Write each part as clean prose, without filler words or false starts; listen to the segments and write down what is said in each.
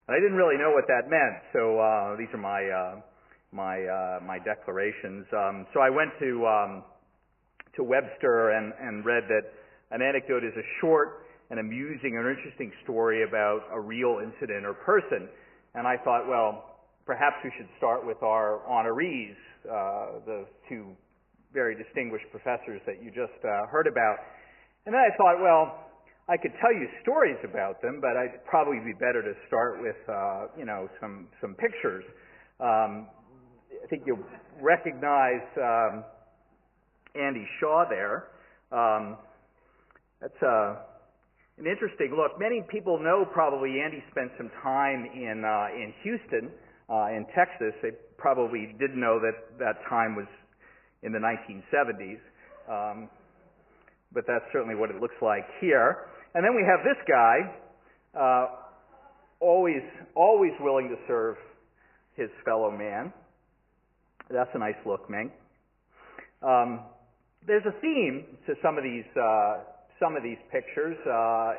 I didn't really know what that meant, so these are my declarations. So I went to Webster and read that an anecdote is a short and amusing or interesting story about a real incident or person. And I thought, well, perhaps we should start with our honorees, the two very distinguished professors that you just heard about. And then I thought, well, I could tell you stories about them, but I'd probably be better to start with, some pictures. I think you'll recognize Andy Shaw there. That's an interesting look. Many people know probably Andy spent some time in Houston, in Texas. They probably didn't know that time was in the 1970s. But that's certainly what it looks like here. And then we have this guy, always willing to serve his fellow man. That's a nice look, Ming. There's a theme to some of these pictures.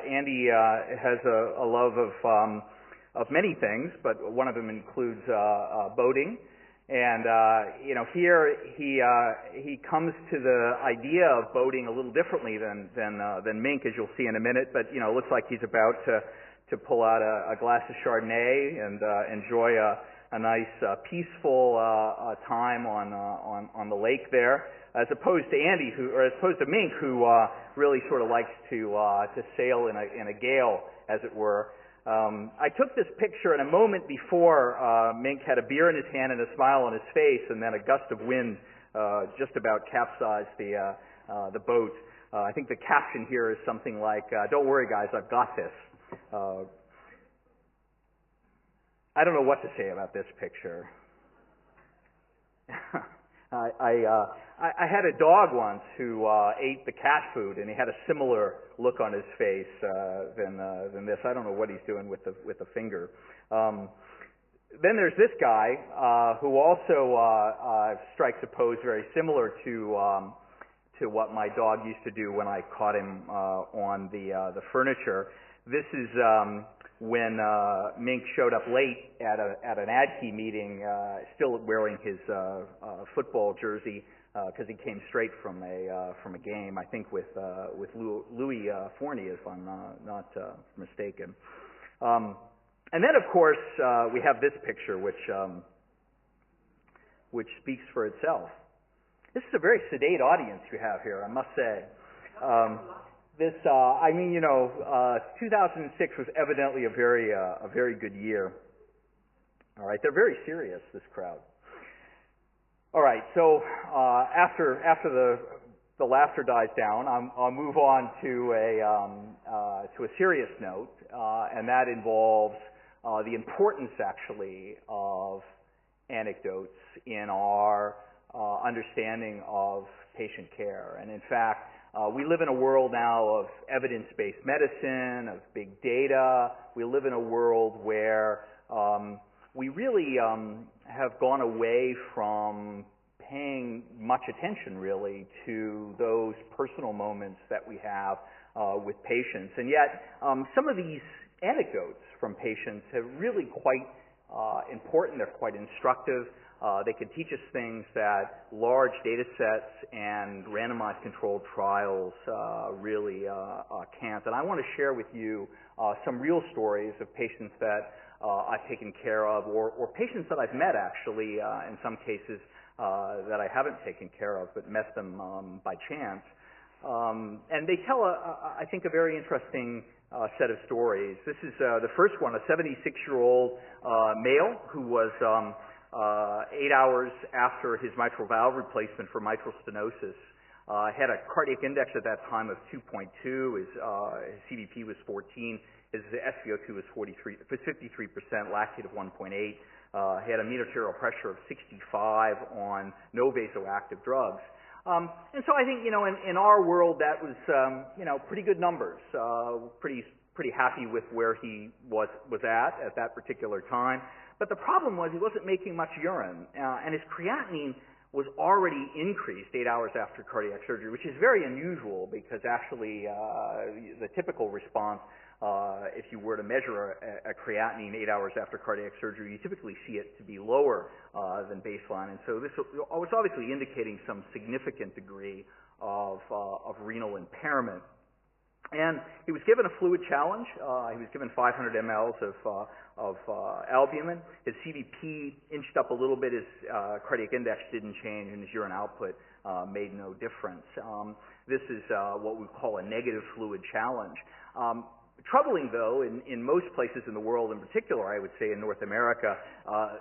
Andy has a love of many things, but one of them includes boating. And here he comes to the idea of boating a little differently than Mink, as you'll see in a minute. But it looks like he's about to pull out a glass of Chardonnay and enjoy a nice peaceful time on the lake there, as opposed to Mink, who really sort of likes to sail in a gale, as it were. I took this picture in a moment before Mink had a beer in his hand and a smile on his face, and then a gust of wind just about capsized the boat. I think the caption here is something like, "Don't worry, guys, I've got this." I don't know what to say about this picture. I had a dog once who ate the cat food, and he had a similar look on his face than this. I don't know what he's doing with the finger. Then there's this guy who also strikes a pose very similar to what my dog used to do when I caught him on the furniture. This is when Mink showed up late at an ADKey meeting, still wearing his football jersey, because he came straight from a game, I think with Louis Fournier, if I'm not mistaken. And then, of course, we have this picture, which speaks for itself. This is a very sedate audience you have here, I must say. 2006 was evidently a very good year. All right, they're very serious, this crowd. All right, so after the laughter dies down, I'll move on to a serious note, and that involves the importance, actually, of anecdotes in our understanding of patient care. And in fact, we live in a world now of evidence-based medicine, of big data. We live in a world where we really have gone away from paying much attention, really, to those personal moments that we have with patients. And yet, some of these anecdotes from patients are really quite important. They're quite instructive. They can teach us things that large data sets and randomized controlled trials really can't. And I want to share with you some real stories of patients that I've taken care of, or patients that I've met, actually, in some cases that I haven't taken care of, but met them by chance. And they tell, I think, a very interesting set of stories. This is the first one, a 76-year-old male who was 8 hours after his mitral valve replacement for mitral stenosis. Had a cardiac index at that time of 2.2. His CVP was 14. His SpO2 was 53%, lactate of 1.8. He had a mean arterial pressure of 65 on no vasoactive drugs. And so I think, in our world that was, pretty good numbers. Pretty happy with where he was at that particular time. But the problem was he wasn't making much urine, and his creatinine was already increased 8 hours after cardiac surgery, which is very unusual because actually the typical response if you were to measure a creatinine 8 hours after cardiac surgery, you typically see it to be lower than baseline. And so this was obviously indicating some significant degree of renal impairment. And he was given a fluid challenge. He was given 500 mLs of albumin. His CVP inched up a little bit. His cardiac index didn't change, and his urine output made no difference. This is what we call a negative fluid challenge. Troubling, though, in most places in the world, in particular, I would say in North America,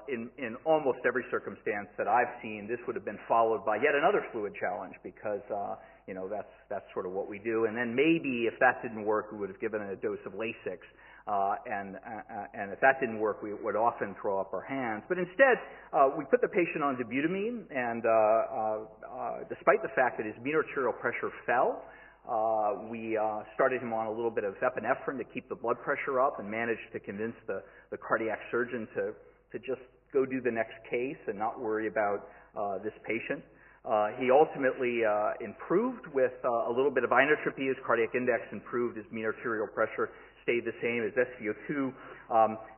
in almost every circumstance that I've seen, this would have been followed by yet another fluid challenge because, that's sort of what we do. And then maybe if that didn't work, we would have given a dose of Lasix. And if that didn't work, we would often throw up our hands. But instead, we put the patient on dobutamine, and despite the fact that his mean arterial pressure fell, we started him on a little bit of epinephrine to keep the blood pressure up and managed to convince the cardiac surgeon to just go do the next case and not worry about this patient. He ultimately improved with a little bit of inotropy. His cardiac index improved. His mean arterial pressure stayed the same. His SpO2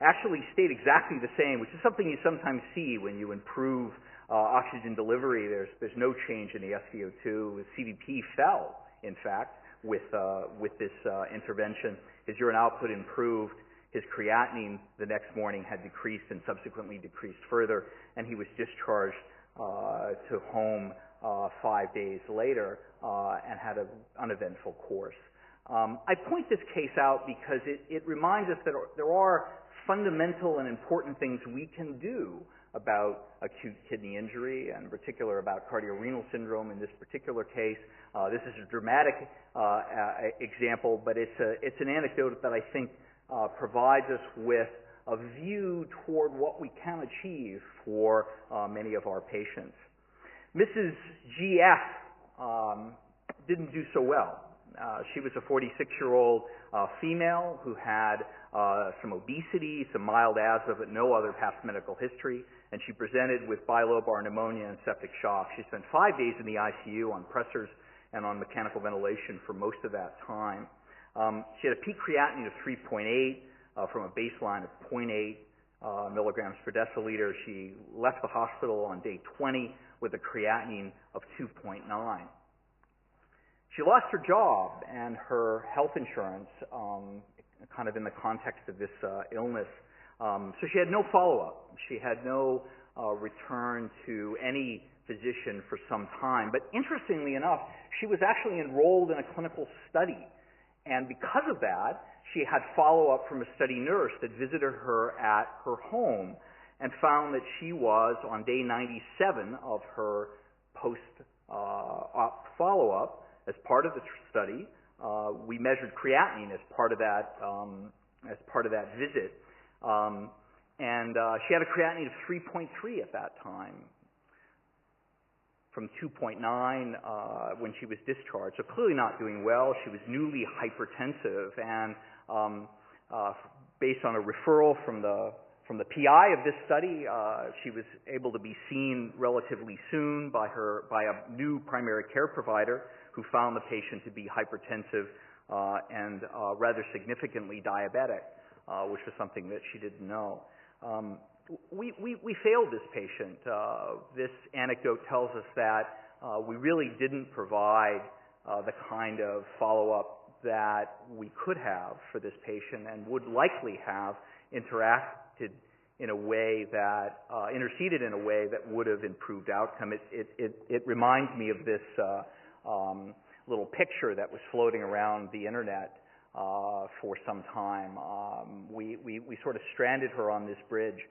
actually stayed exactly the same, which is something you sometimes see when you improve oxygen delivery. There's no change in the SpO2. His CVP fell, in fact, with this intervention. His urine output improved. His creatinine the next morning had decreased and subsequently decreased further, and he was discharged to home 5 days later and had an uneventful course. I point this case out because it reminds us that there are fundamental and important things we can do about acute kidney injury, and in particular about cardiorenal syndrome in this particular case. This is a dramatic example, but it's an anecdote that I think provides us with a view toward what we can achieve for many of our patients. Mrs. GF didn't do so well. She was a 46-year-old female who had some obesity, some mild asthma, but no other past medical history, and she presented with bilobar pneumonia and septic shock. She spent 5 days in the ICU on pressors and on mechanical ventilation for most of that time. She had a peak creatinine of 3.8 from a baseline of 0.8 milligrams per deciliter. She left the hospital on day 20 with a creatinine of 2.9. She lost her job and her health insurance, kind of in the context of this illness. So she had no follow-up. She had no return to any physician for some time. But interestingly enough, she was actually enrolled in a clinical study. And because of that, she had follow-up from a study nurse that visited her at her home and found that she was, on day 97 of her post-op follow-up, as part of the study, we measured creatinine as part of that visit, and she had a creatinine of 3.3 at that time, from 2.9 when she was discharged. So clearly not doing well. She was newly hypertensive, and based on a referral from the PI of this study, she was able to be seen relatively soon by a new primary care provider who found the patient to be hypertensive and rather significantly diabetic, which was something that she didn't know. We failed this patient. This anecdote tells us that we really didn't provide the kind of follow-up that we could have for this patient and would likely have interacted in a way that, interceded in a way that would have improved outcome. It reminds me of this little picture that was floating around the internet for some time. We sort of stranded her on this bridge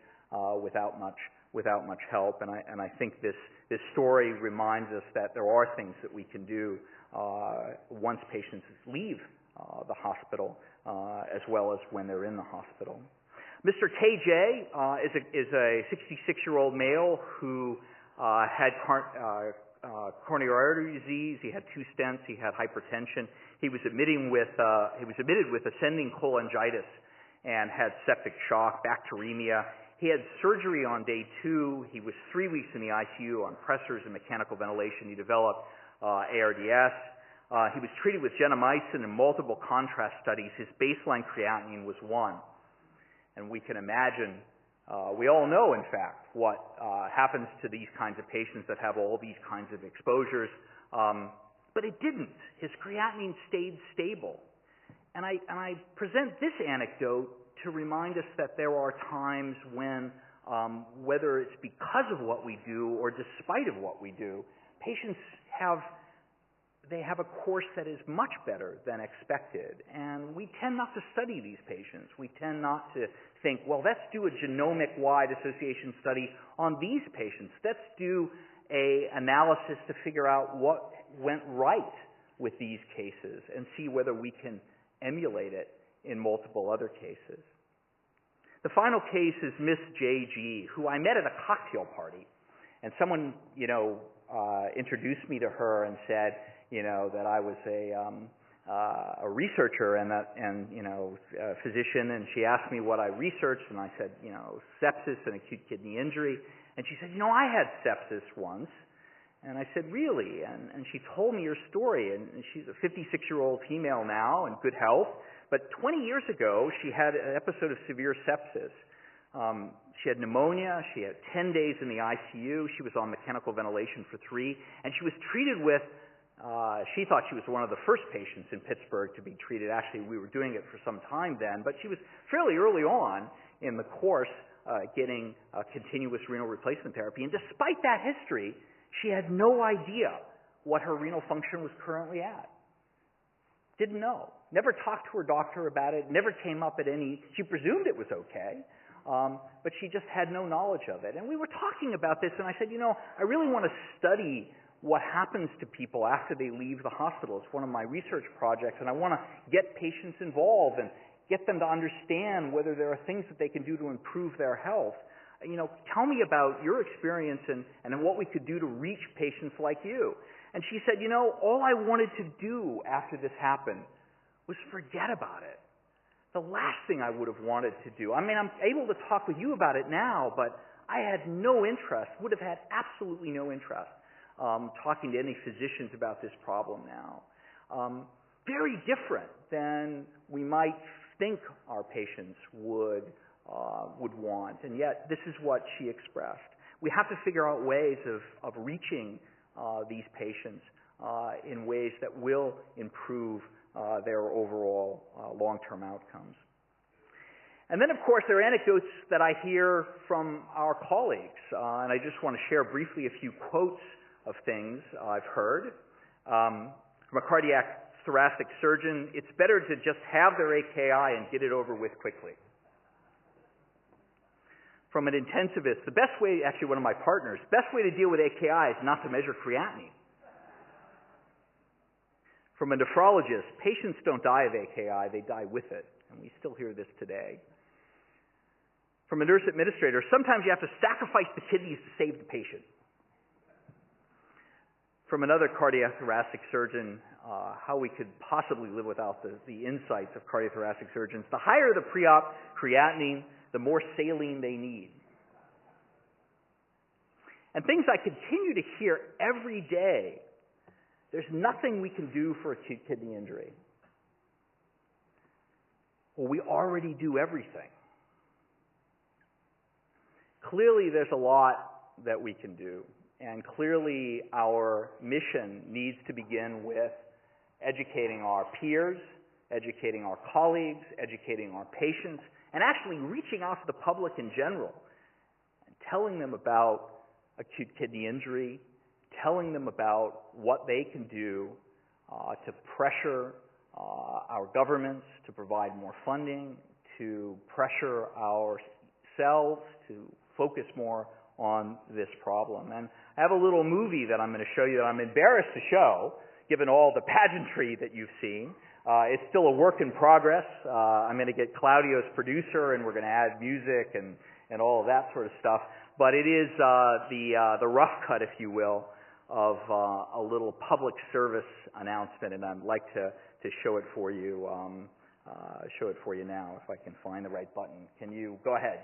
without much help, and I think this story reminds us that there are things that we can do once patients leave the hospital, as well as when they're in the hospital. Mr. KJ is a 66-year-old male who had coronary artery disease. He had 2 stents. He had hypertension. He was admitted with ascending cholangitis and had septic shock, bacteremia. He had surgery on day 2. He was 3 weeks in the ICU on pressors and mechanical ventilation. He developed ARDS. He was treated with gentamicin and multiple contrast studies. His baseline creatinine was 1. And we can imagine, we all know, in fact, what happens to these kinds of patients that have all these kinds of exposures. But it didn't. His creatinine stayed stable. And I present this anecdote to remind us that there are times when, whether it's because of what we do or despite of what we do, patients have a course that is much better than expected. And we tend not to study these patients. We tend not to think, well, let's do a genomic-wide association study on these patients. Let's do an analysis to figure out what went right with these cases and see whether we can emulate it in multiple other cases. The final case is Miss J.G., who I met at a cocktail party. And someone, introduced me to her and said, that I was a researcher and a physician, and she asked me what I researched, and I said, sepsis and acute kidney injury. And she said, I had sepsis once. And I said, really? And she told me her story, and she's a 56-year-old female now in good health, but 20 years ago, she had an episode of severe sepsis. She had pneumonia, she had 10 days in the ICU, she was on mechanical ventilation for 3, and she was treated with, she thought she was one of the first patients in Pittsburgh to be treated. Actually, we were doing it for some time then, but she was fairly early on in the course getting continuous renal replacement therapy, and despite that history, she had no idea what her renal function was currently at. Didn't know. Never talked to her doctor about it, never came up at any, she presumed it was okay, but she just had no knowledge of it. And we were talking about this, and I said, I really want to study what happens to people after they leave the hospital. It's one of my research projects, and I want to get patients involved and get them to understand whether there are things that they can do to improve their health. Tell me about your experience and what we could do to reach patients like you. And she said, all I wanted to do after this happened was forget about it. The last thing I would have wanted to do. I mean, I'm able to talk with you about it now, but I had no interest, would have had absolutely no interest talking to any physicians about this problem now. Very different than we might think our patients would want, and yet this is what she expressed. We have to figure out ways of reaching these patients in ways that will improve their overall long-term outcomes. And then, of course, there are anecdotes that I hear from our colleagues, and I just want to share briefly a few quotes of things I've heard. From a cardiac thoracic surgeon, it's better to just have their AKI and get it over with quickly. From an intensivist, the best way, actually one of my partners, best way to deal with AKI is not to measure creatinine. From a nephrologist, patients don't die of AKI, they die with it. And we still hear this today. From a nurse administrator, sometimes you have to sacrifice the kidneys to save the patient. From another cardiac thoracic surgeon, how we could possibly live without the insights of cardiothoracic surgeons. The higher the pre-op creatinine, the more saline they need. And things I continue to hear every day. There's nothing we can do for acute kidney injury. Well, we already do everything. Clearly, there's a lot that we can do. And clearly, our mission needs to begin with educating our peers, educating our colleagues, educating our patients, and actually reaching out to the public in general and telling them about acute kidney injury, telling them about what they can do to pressure our governments to provide more funding, to pressure ourselves to focus more on this problem. And I have a little movie that I'm going to show you that I'm embarrassed to show, given all the pageantry that you've seen. It's still a work in progress. I'm going to get Claudio's producer, and we're going to add music and all of that sort of stuff. But it is the rough cut, if you will, of a little public service announcement, and I'd like to show it for you. Show it for you now, if I can find the right button. Can you go ahead?